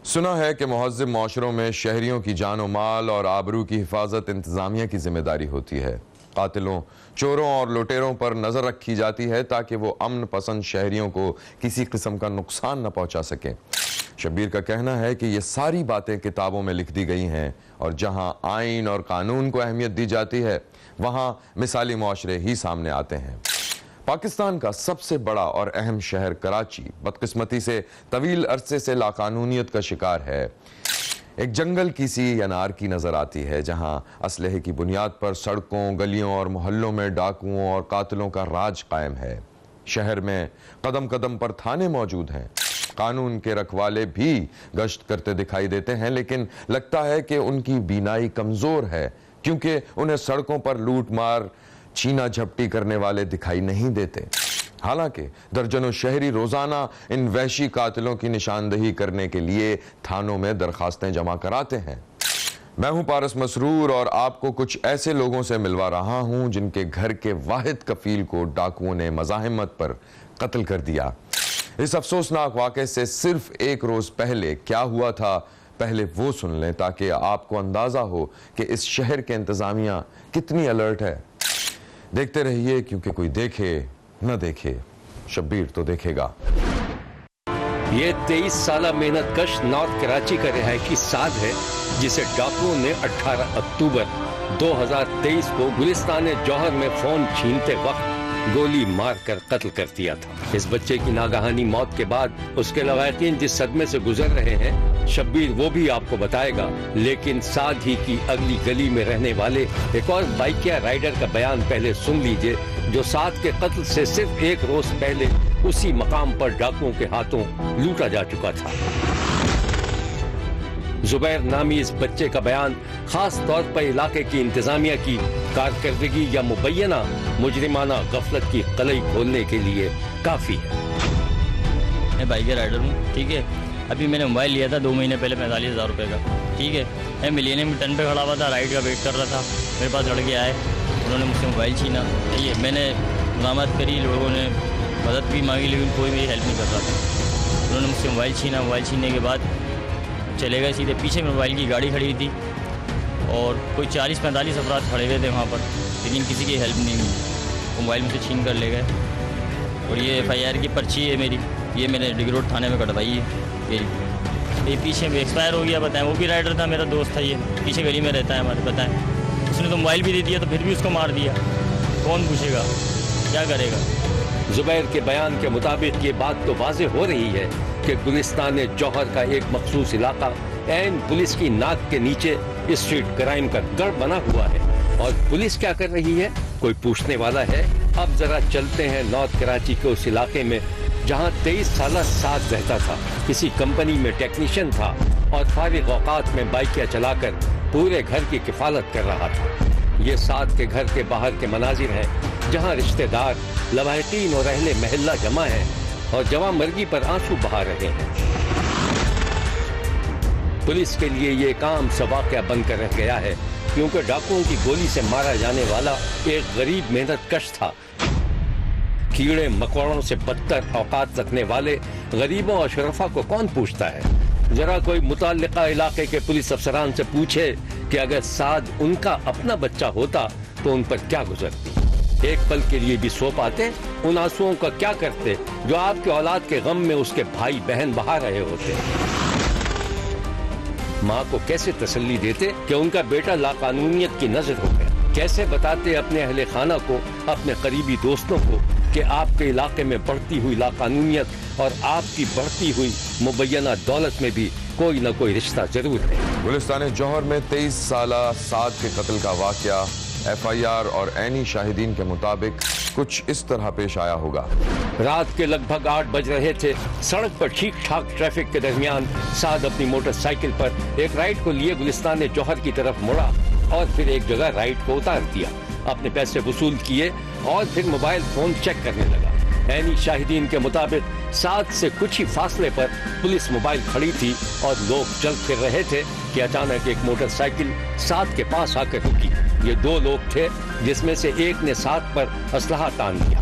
سنا ہے کہ مہذب معاشروں میں شہریوں کی جان و مال اور آبرو کی حفاظت انتظامیہ کی ذمہ داری ہوتی ہے۔ قاتلوں، چوروں اور لوٹیروں پر نظر رکھی جاتی ہے تاکہ وہ امن پسند شہریوں کو کسی قسم کا نقصان نہ پہنچا سکیں۔ شبیر کا کہنا ہے کہ یہ ساری باتیں کتابوں میں لکھ دی گئی ہیں اور جہاں آئین اور قانون کو اہمیت دی جاتی ہے وہاں مثالی معاشرے ہی سامنے آتے ہیں۔ پاکستان کا سب سے بڑا اور اہم شہر کراچی بدقسمتی سے طویل عرصے سے لاقانونیت کا شکار ہے۔ ایک جنگل کی سی انارکی نظر آتی ہے جہاں اسلحے کی بنیاد پر سڑکوں، گلیوں اور محلوں میں ڈاکوؤں اور قاتلوں کا راج قائم ہے۔ شہر میں قدم قدم پر تھانے موجود ہیں۔ قانون کے رکھوالے بھی گشت کرتے دکھائی دیتے ہیں، لیکن لگتا ہے کہ ان کی بینائی کمزور ہے کیونکہ انہیں سڑکوں پر لوٹ مار چھینا جھپٹی کرنے والے دکھائی نہیں دیتے۔ حالانکہ درجنوں شہری روزانہ ان وحشی قاتلوں کی نشاندہی کرنے کے لیے تھانوں میں درخواستیں جمع کراتے ہیں۔ میں ہوں پارس مسرور اور آپ کو کچھ ایسے لوگوں سے ملوا رہا ہوں جن کے گھر کے واحد کفیل کو ڈاکوؤں نے مزاحمت پر قتل کر دیا۔ اس افسوسناک واقعے سے صرف ایک روز پہلے کیا ہوا تھا، پہلے وہ سن لیں تاکہ آپ کو اندازہ ہو کہ اس شہر کے انتظامیہ کتنی الرٹ ہے۔ دیکھتے رہیے کیونکہ کوئی دیکھے نہ دیکھے شبیر تو دیکھے گا۔ یہ 23 سالہ محنت کش نارتھ کراچی کا رہائشی سعد ہے جسے ڈاکوؤں نے 18 اکتوبر 2023 کو گلستان جوہر میں فون چھینتے وقت گولی مار کر قتل کر دیا تھا۔ اس بچے کی ناگہانی موت کے بعد اس کے لواحقین جس صدمے سے گزر رہے ہیں شبیر وہ بھی آپ کو بتائے گا، لیکن ساتھ ہی کی اگلی گلی میں رہنے والے ایک اور بائکیا رائیڈر کا بیان پہلے سن لیجئے جو سعد کے قتل سے صرف ایک روز پہلے اسی مقام پر ڈاکوؤں کے ہاتھوں لوٹا جا چکا تھا۔ زبیر نامی اس بچے کا بیان خاص طور پر علاقے کی انتظامیہ کی کارکردگی یا مبینہ مجرمانہ غفلت کی قلعی کھولنے کے لیے کافی ہے۔ میں بائکر رائیڈر ہوں، ٹھیک ہے۔ ابھی میں نے موبائل لیا تھا 2 مہینے پہلے 45,000 روپے کا، ٹھیک ہے۔ میں ملینیم ٹن پہ کھڑا ہوا تھا، رائڈ کا ویٹ کر رہا تھا، میرے پاس لڑکے آئے، انہوں نے مجھ سے موبائل چھینا، ٹھیک ہے۔ میں نے مزاحمت کری، لوگوں نے مدد بھی مانگی لیکن کوئی میری ہیلپ نہیں کر رہا تھا۔ انہوں نے مجھ سے موبائل چھینا، موبائل چھیننے کے بعد چلے گئے سیدھے پیچھے موبائل کی گاڑی کھڑی تھی اور کوئی 40-45 افراد کھڑے ہوئے تھے وہاں پر، لیکن کسی کی ہیلپ نہیں ملی، موبائل مجھ سے چھین کر لے گئے۔ اور یہ FIR کی پرچی ہے میری، یہ میں نے ڈگ روڈ تھانے میں کٹوائی ہے۔ یہ پیچھے بھی ایکسپائر ہو گیا، بتائیں، وہ بھی رائڈر تھا، میرا دوست تھا، یہ پیچھے گلی میں رہتا ہے ہمارے، بتائیں، اس نے تو موبائل بھی دے دیا تو پھر بھی اس کو مار دیا، کون پوچھے گا، کیا کرے گا۔ زبیر کے بیان کے مطابق یہ بات تو واضح ہو رہی ہے کہ گلستان جوہر کا ایک مخصوص علاقہ عین پولیس کی ناک کے نیچے اسٹریٹ کرائم کا گڑھ بنا ہوا ہے۔ اور پولیس کیا کر رہی ہے؟ کوئی پوچھنے والا ہے؟ اب ذرا چلتے ہیں نارتھ کراچی کے اس علاقے میں جہاں 23 سالہ سعد رہتا تھا، کسی کمپنی میں ٹیکنیشین تھا اور فارغ اوقات میں بائکیا چلا کر پورے گھر کی کفالت کر رہا تھا۔ یہ سعد کے گھر کے باہر کے مناظر ہیں جہاں رشتہ دار، لواحقین اور اہل محلہ جمع ہیں اور جواں مرگی پر آنسو بہا رہے ہیں۔ پولیس کے لیے یہ ایک عام سا واقعہ بن کر رہ گیا ہے کیونکہ ڈاکوؤں کی گولی سے مارا جانے والا ایک غریب محنت کش تھا۔ کیڑے مکوڑوں سے بدتر اوقات رکھنے والے غریبوں اور شرفا کو کون پوچھتا ہے؟ ذرا کوئی متعلقہ علاقے کے پولیس افسران سے پوچھے کہ اگر سعد ان کا اپنا بچہ ہوتا تو ان پر کیا گزرتی؟ ایک پل کے لیے بھی سو پاتے؟ ان آنسوؤں کا کیا کرتے جو آپ کے اولاد کے غم میں اس کے بھائی بہن بہا رہے ہوتے؟ ماں کو کیسے تسلی دیتے کہ ان کا بیٹا لاقانونیت کی نظر ہو گیا؟ کیسے بتاتے اپنے اہل خانہ کو، اپنے قریبی دوستوں کو کہ آپ کے علاقے میں بڑھتی ہوئی لاقانونیت اور آپ کی بڑھتی ہوئی مبینہ دولت میں بھی کوئی نہ کوئی رشتہ ضرور ہے؟ گلستان جوہر میں 23 سالہ سعد کے قتل کا واقعہ FIR اور عینی شاہدین کے مطابق کچھ اس طرح پیش آیا ہوگا۔ رات کے لگ بھگ 8 بج رہے تھے۔ سڑک پر ٹھیک ٹھاک ٹریفک کے درمیان سعد اپنی موٹر سائیکل پر ایک رائڈ کو لیے گلستان جوہر کی طرف مڑا اور پھر ایک جگہ رائڈ کو اتار دیا، اپنے پیسے وصول کیے اور پھر موبائل فون چیک کرنے لگا۔ عینی شاہدین کے مطابق سعد سے کچھ ہی فاصلے پر پولیس موبائل کھڑی تھی اور لوگ چل پھر رہے تھے کہ اچانک ایک موٹر سائیکل سعد کے پاس آ کر رکی۔ یہ 2 لوگ تھے جس میں سے ایک نے سعد پر اسلحہ تان دیا۔